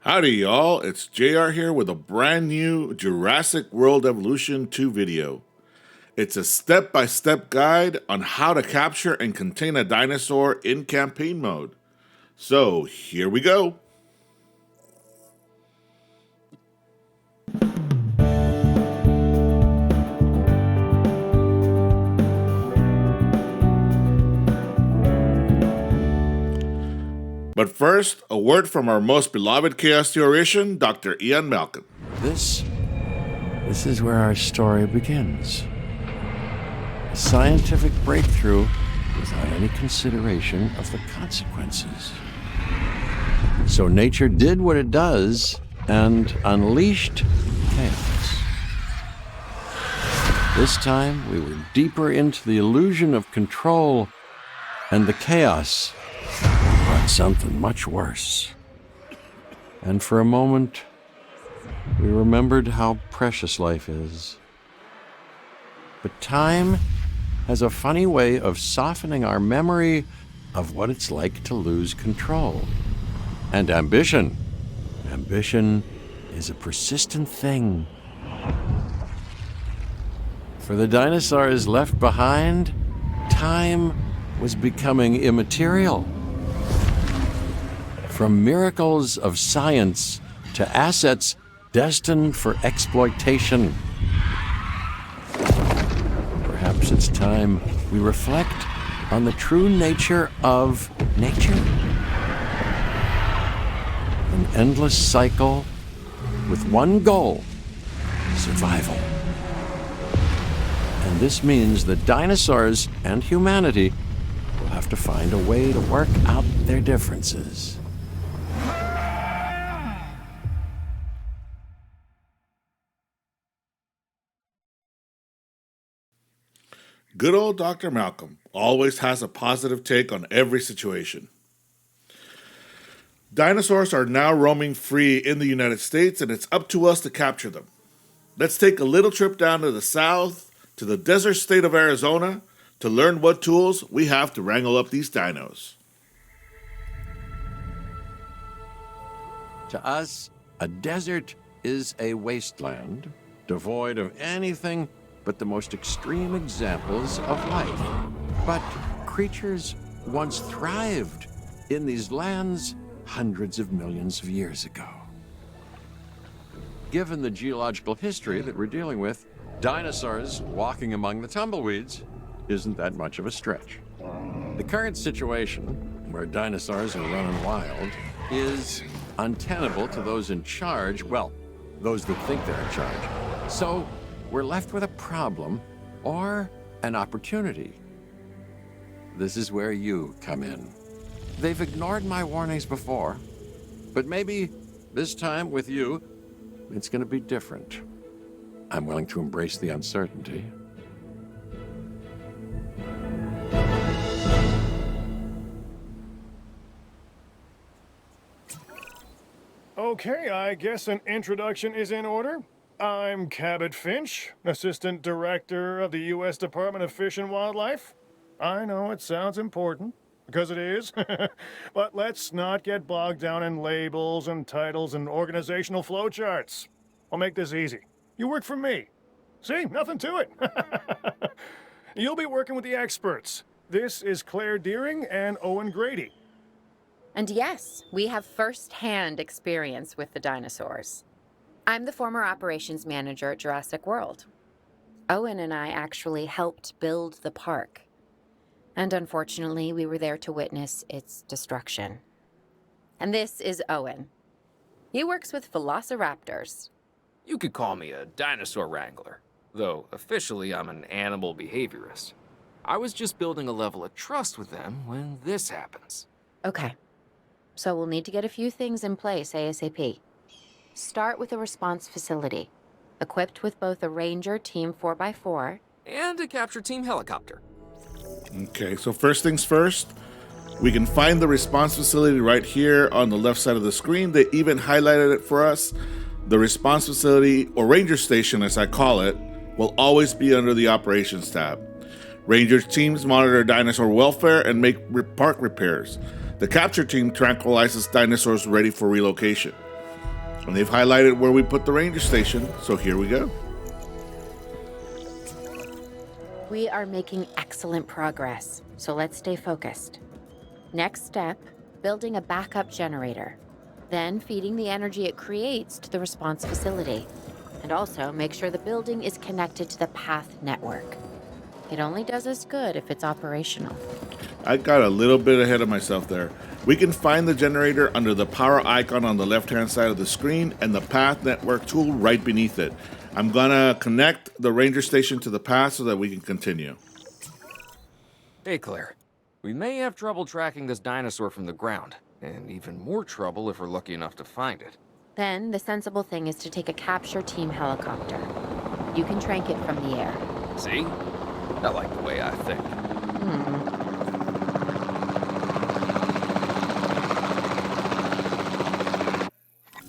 Howdy y'all, it's JR here with a brand new Jurassic World Evolution 2 video. It's a step-by-step guide on how to capture and contain a dinosaur in campaign mode. So here we go. But first, a word from our most beloved chaos theoretician, Dr. Ian Malcolm. This is where our story begins. A scientific breakthrough without any consideration of the consequences. So nature did what it does and unleashed chaos. This time, we were deeper into the illusion of control, and the chaos brought something much worse. And for a moment, we remembered how precious life is. But time has a funny way of softening our memory of what it's like to lose control. And ambition. Ambition is a persistent thing. For the dinosaurs left behind, time was becoming immaterial. From miracles of science to assets destined for exploitation. Perhaps it's time we reflect on the true nature of nature. An endless cycle with one goal: survival. And this means that dinosaurs and humanity will have to find a way to work out their differences. Good old Dr. Malcolm always has a positive take on every situation. Dinosaurs are now roaming free in the United States, and it's up to us to capture them. Let's take a little trip down to the south, to the desert state of Arizona, to learn what tools we have to wrangle up these dinos. To us, a desert is a wasteland, devoid of anything but the most extreme examples of life. But creatures once thrived in these lands hundreds of millions of years ago. Given the geological history that we're dealing with, dinosaurs walking among the tumbleweeds isn't that much of a stretch. The current situation, where dinosaurs are running wild, is untenable to those in charge, well, those that think they're in charge. So we're left with a problem or an opportunity. This is where you come in. They've ignored my warnings before, but maybe this time with you, it's going to be different. I'm willing to embrace the uncertainty. Okay, I guess an introduction is in order. I'm Cabot Finch, Assistant Director of the U.S. Department of Fish and Wildlife. I know it sounds important, because it is, but let's not get bogged down in labels and titles and organizational flowcharts. I'll make this easy. You work for me. See, nothing to it. You'll be working with the experts. This is Claire Deering and Owen Grady. And yes, we have first-hand experience with the dinosaurs. I'm the former operations manager at Jurassic World. Owen and I actually helped build the park. And unfortunately, we were there to witness its destruction. And this is Owen. He works with velociraptors. You could call me a dinosaur wrangler, though officially I'm an animal behaviorist. I was just building a level of trust with them when this happens. Okay, so we'll need to get a few things in place ASAP. Start with a response facility, equipped with both a Ranger Team 4x4 and a capture team helicopter. Okay, so first things first, we can find the response facility right here on the left side of the screen. They even highlighted it for us. The response facility, or Ranger Station as I call it, will always be under the Operations tab. Ranger teams monitor dinosaur welfare and make park repairs. The capture team tranquilizes dinosaurs ready for relocation. And they've highlighted where we put the ranger station, so here we go. We are making excellent progress, so let's stay focused. Next step, building a backup generator. Then feeding the energy it creates to the response facility. And also make sure the building is connected to the path network. It only does us good if it's operational. I got a little bit ahead of myself there. We can find the generator under the power icon on the left-hand side of the screen and the path network tool right beneath it. I'm gonna connect the ranger station to the path so that we can continue. Hey, Claire. We may have trouble tracking this dinosaur from the ground, and even more trouble if we're lucky enough to find it. Then the sensible thing is to take a capture team helicopter. You can trank it from the air. See? I like the way I think.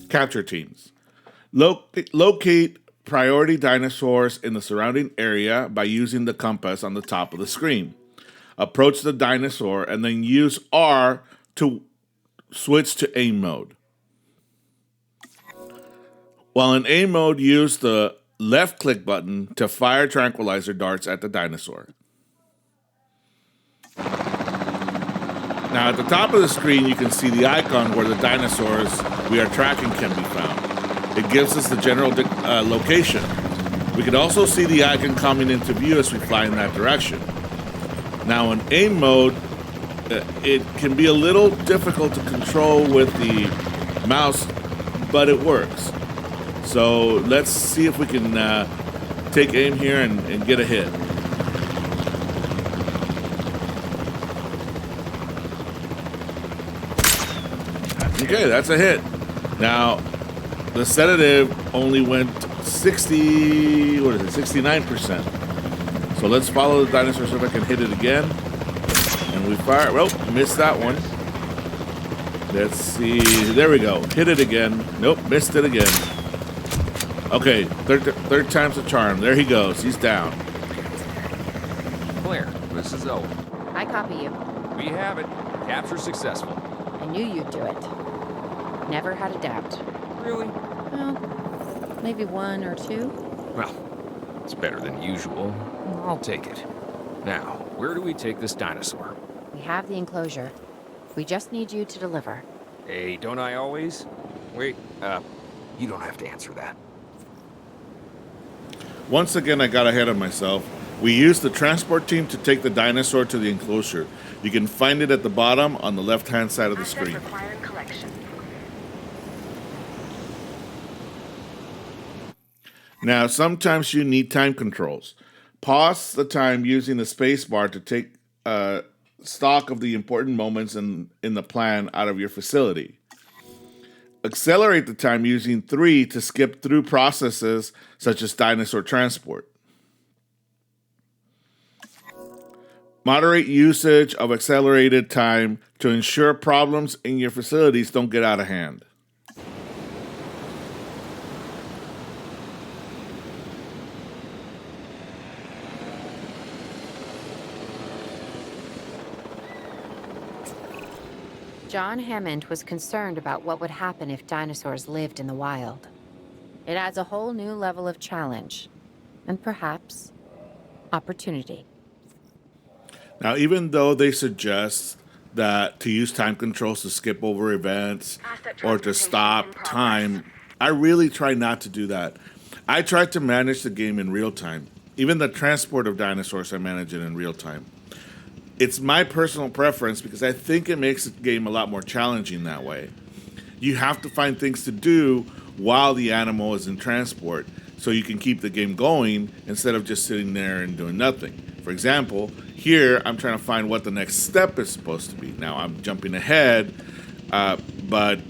Capture teams. Locate priority dinosaurs in the surrounding area by using the compass on the top of the screen. Approach the dinosaur and then use R to switch to aim mode. While in aim mode, use the left click button to fire tranquilizer darts at the dinosaur. Now at the top of the screen, you can see the icon where the dinosaurs we are tracking can be found. It gives us the general location. We can also see the icon coming into view as we fly in that direction. Now in aim mode, it can be a little difficult to control with the mouse, but it works. So let's see if we can take aim here and get a hit. Okay, that's a hit. Now, the sedative only went 69%. So let's follow the dinosaur so if I can hit it again. And we fire. Oh, missed that one. Let's see. There we go. Hit it again. Nope, missed it again. Okay, third time's a charm. There he goes. He's down. Claire, this is Owen. I copy you. We have it. Capture successful. I knew you'd do it. Never had a doubt. Really? Well, maybe one or two. Well, it's better than usual. I'll take it. Now, where do we take this dinosaur? We have the enclosure. We just need you to deliver. Hey, don't I always? Wait, you don't have to answer that. Once again, I got ahead of myself. We used the transport team to take the dinosaur to the enclosure. You can find it at the bottom on the left-hand side of the screen. Now, sometimes you need time controls. Pause the time using the space bar to take stock of the important moments in the plan out of your facility. Accelerate the time using 3 to skip through processes such as dinosaur transport. Moderate usage of accelerated time to ensure problems in your facilities don't get out of hand. John Hammond was concerned about what would happen if dinosaurs lived in the wild. It adds a whole new level of challenge, and perhaps opportunity. Now, even though they suggest that to use time controls to skip over events or to stop time, I really try not to do that. I try to manage the game in real time. Even the transport of dinosaurs, I manage it in real time. It's my personal preference because I think it makes the game a lot more challenging that way. You have to find things to do while the animal is in transport so you can keep the game going instead of just sitting there and doing nothing. For example, here I'm trying to find what the next step is supposed to be. Now I'm jumping ahead, but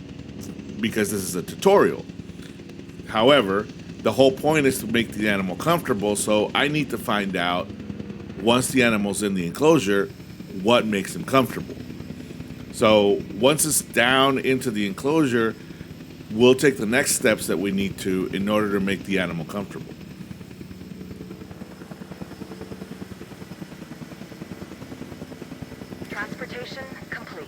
because this is a tutorial. However, the whole point is to make the animal comfortable, so I need to find out, once the animal's in the enclosure, what makes him comfortable. So once it's down into the enclosure, we'll take the next steps that we need to in order to make the animal comfortable. Transportation complete.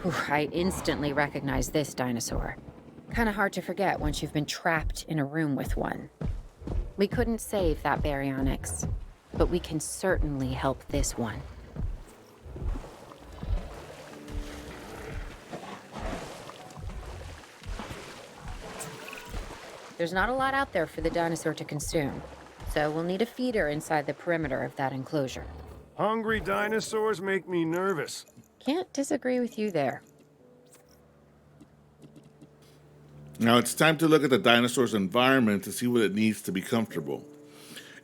Ooh, I instantly recognize this dinosaur. Kind of hard to forget once you've been trapped in a room with one. We couldn't save that baryonyx, but we can certainly help this one. There's not a lot out there for the dinosaur to consume, so we'll need a feeder inside the perimeter of that enclosure. Hungry dinosaurs make me nervous. Can't disagree with you there. Now it's time to look at the dinosaur's environment to see what it needs to be comfortable.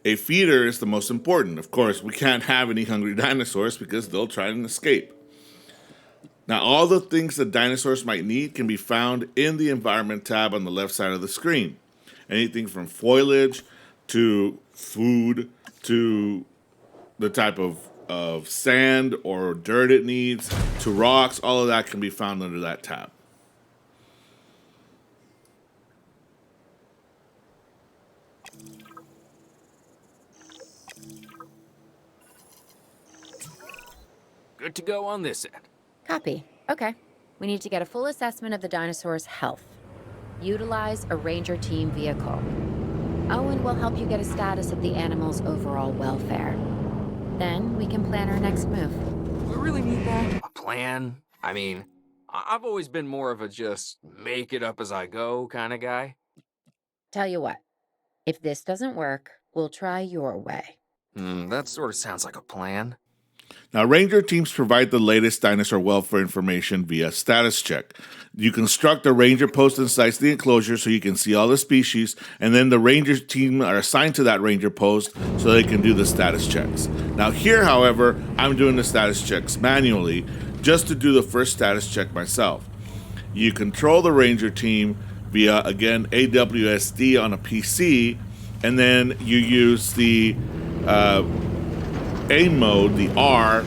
A feeder is the most important. Of course, we can't have any hungry dinosaurs because they'll try and escape. Now, all the things that dinosaurs might need can be found in the Environment tab on the left side of the screen. Anything from foliage to food to the type of sand or dirt it needs to rocks, all of that can be found under that tab. Good to go on this end. Copy. Okay. We need to get a full assessment of the dinosaur's health. Utilize a ranger team vehicle. Owen will help you get a status of the animal's overall welfare. Then we can plan our next move. We really need that? A plan? I mean, I've always been more of a just make it up as I go kind of guy. Tell you what, if this doesn't work, we'll try your way. That sort of sounds like a plan. Now, ranger teams provide the latest dinosaur welfare information via status check. You construct a ranger post inside the enclosure so you can see all the species, and then the ranger team are assigned to that ranger post so they can do the status checks. Now here, however, I'm doing the status checks manually just to do the first status check myself. You control the ranger team via, again, AWSD on a PC, and then you use the aim mode, the R,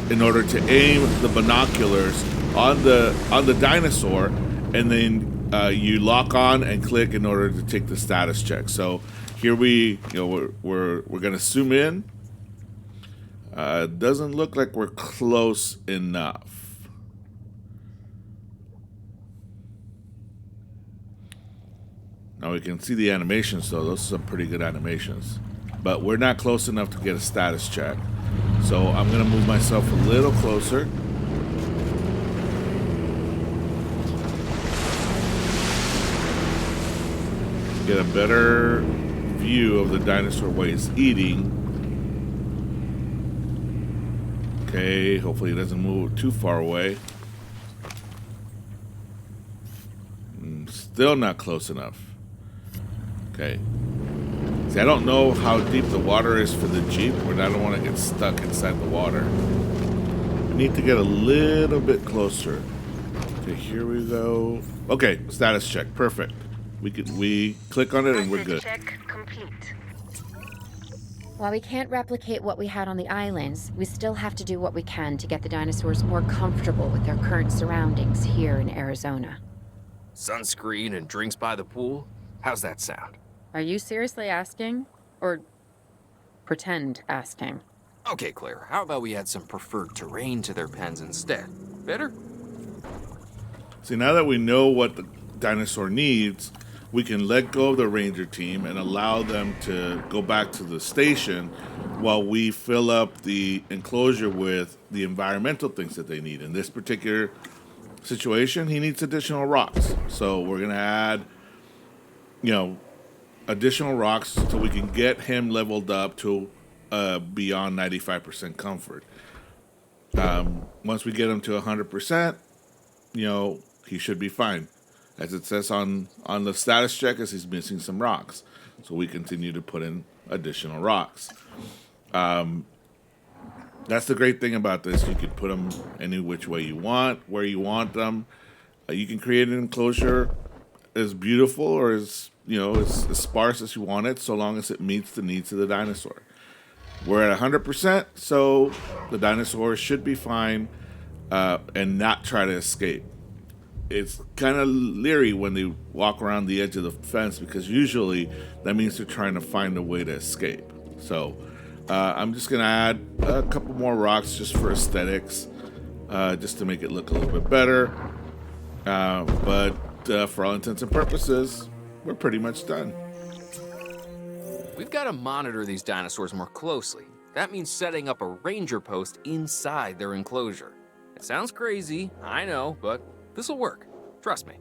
in order to aim the binoculars on the dinosaur, and then you lock on and click in order to take the status check. So here we're gonna zoom in. Doesn't look like we're close enough. Now we can see the animations though. Those are some pretty good animations. But we're not close enough to get a status check. So I'm going to move myself a little closer. Get a better view of the dinosaur while he's eating. Okay, hopefully it doesn't move too far away. Still not close enough. Okay. See, I don't know how deep the water is for the Jeep, but I don't want to get stuck inside the water. I need to get a little bit closer. Okay, here we go. Okay, status check. Perfect. We click on it and we're good. Check complete. While we can't replicate what we had on the islands, we still have to do what we can to get the dinosaurs more comfortable with their current surroundings here in Arizona. Sunscreen and drinks by the pool? How's that sound? Are you seriously asking? Or pretend asking? Okay, Claire, how about we add some preferred terrain to their pens instead? Better? See, now that we know what the dinosaur needs, we can let go of the ranger team and allow them to go back to the station while we fill up the enclosure with the environmental things that they need. In this particular situation, he needs additional rocks. So we're going to add, additional rocks so we can get him leveled up to beyond 95% comfort. Once we get him to 100%, he should be fine. As it says on the status check, as he's missing some rocks. So we continue to put in additional rocks. That's the great thing about this. You can put them any which way you want, where you want them. You can create an enclosure as beautiful or as sparse as you want it, so long as it meets the needs of the dinosaur. We're at 100%, so the dinosaur should be fine and not try to escape. It's kind of leery when they walk around the edge of the fence because usually that means they're trying to find a way to escape. So I'm just going to add a couple more rocks just for aesthetics. just to make it look a little bit better. But for all intents and purposes, we're pretty much done. We've got to monitor these dinosaurs more closely. That means setting up a ranger post inside their enclosure. It sounds crazy, I know, but this'll work. Trust me.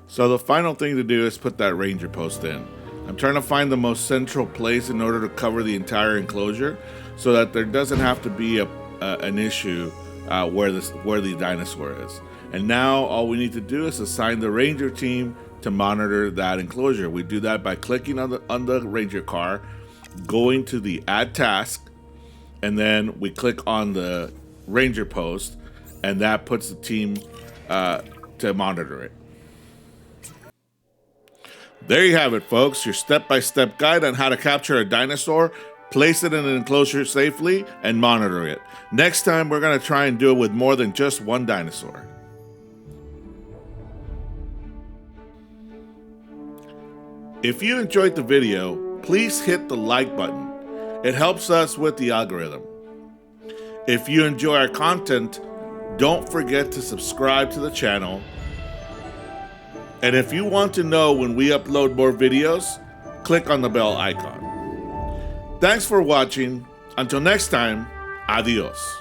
So the final thing to do is put that ranger post in. I'm trying to find the most central place in order to cover the entire enclosure so that there doesn't have to be an issue where the dinosaur is. And now all we need to do is assign the ranger team to monitor that enclosure. We do that by clicking on the ranger car, going to the add task, and then we click on the ranger post, and that puts the team to monitor it. There you have it, folks, your step-by-step guide on how to capture a dinosaur, place it in an enclosure safely, and monitor it. Next time, we're going to try and do it with more than just one dinosaur. If you enjoyed the video, please hit the like button. It helps us with the algorithm. If you enjoy our content, don't forget to subscribe to the channel. And if you want to know when we upload more videos, click on the bell icon. Thanks for watching. Until next time, adios.